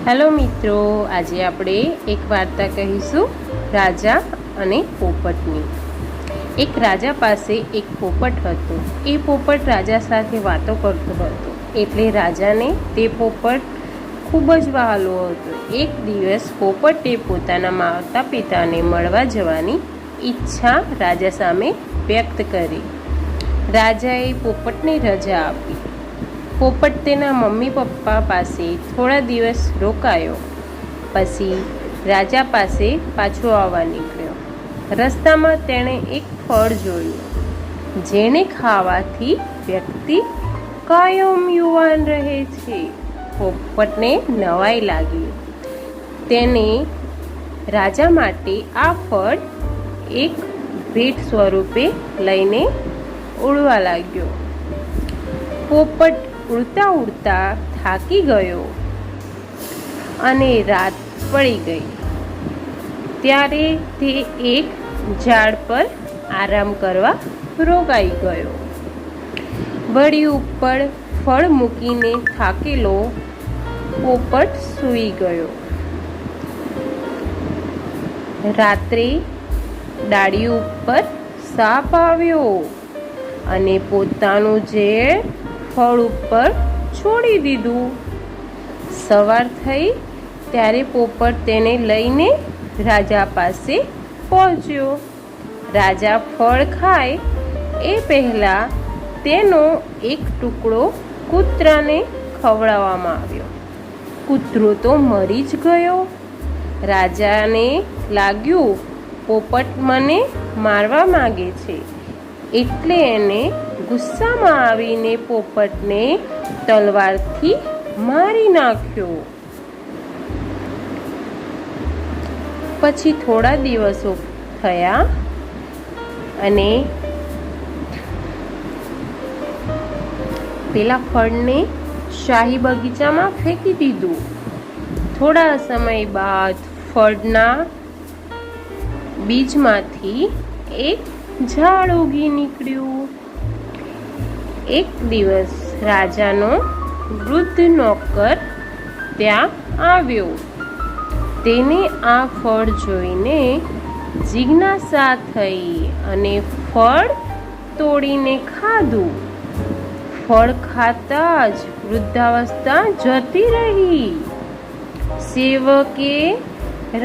Hello मित्रों, आज આપણે એક વાર્તા કહીશું રાજા અને પોપટની। એક રાજા પાસે એક પોપટ હતો। એ પોપટ રાજા સાથે વાતો કરતો હતો, એટલે રાજાને તે પોપટ ખૂબ જ વહાલો હતો। એક દિવસ પોપટે પોતાના માતા પિતાને મળવા જવાની ઈચ્છા રાજા સામે વ્યક્ત કરી। રાજાએ પોપટને રજા આપી। પોપટ તેના મમ્મી પપ્પા પાસે થોડા દિવસ રોકાયો, પછી રાજા પાસે પાછો આવવા નીકળ્યો। રસ્તામાં તેણે એક ફળ જોયું, જેને ખાવાથી વ્યક્તિ કાયમ યુવાન રહે છે। પોપટને નવાઈ લાગી। તેને રાજા માટે આ ફળ એક ભેટ સ્વરૂપે લઈને ઉડવા લાગ્યો। પોપટ ઉડતા ઉડતા થાકી ગયો અને રાત પડી ગઈ। ત્યારે તે એક ઝાડ પર આરામ કરવા રોકાઈ ગયો। વળી ઉપર ફળ મૂકીને થાકેલો પોપટ સૂઈ ગયો। રાત્રે ડાળી ઉપર સાપ આવ્યો અને પોતાનું ઝેર ફળ ઉપર છોડી દીધું। સવાર થઈ ત્યારે પોપટ તેને લઈને રાજા પાસે પહોંચ્યો। રાજા ફળ ખાય એ પહેલા તેનો એક ટુકડો કૂતરાને ખવડાવવામાં આવ્યો। કૂતરો તો મરી જ ગયો। રાજાને લાગ્યું પોપટ મને મારવા માંગે છે, એટલે એને ગુસ્સામાં આવીને પોપટને તલવારથી મારી નાખ્યો। પછી થોડા દિવસો થયા અને પેલા ફળને શાહી બગીચામાં ફેંકી દીધું। થોડા સમય બાદ ફળના બીજમાંથી એક ઝાડ ઉગી નીકળ્યું। એક દિવસ રાજાનો વૃદ્ધ નોકર ત્યાં આવ્યો। તેને આ ફળ જોઈને જિજ્ઞાસા થઈ અને ફળ તોડીને ખાધું। ફળ ખાતા જ વૃદ્ધાવસ્થા જતી રહી। સેવકે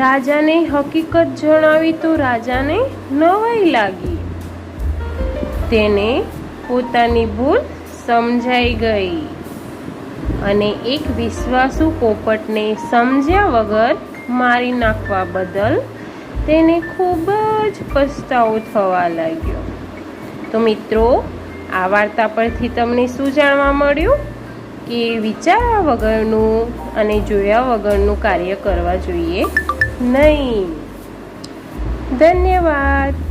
રાજાને હકીકત જણાવી તો રાજાને નવાઈ લાગી। તેને પોતાની ભૂલ સમજાઈ ગઈ અને એક વિશ્વાસુ પોપટને સમજ્યા વગર મારી નાખવા બદલ તેને ખૂબ જ પસ્તાવો થવા લાગ્યો। તો મિત્રો, આ વાર્તા પરથી તમને શું જાણવા મળ્યું કે વિચાર્યા વગરનું અને જોયા વગરનું કાર્ય કરવા જોઈએ નહીં। ધન્યવાદ।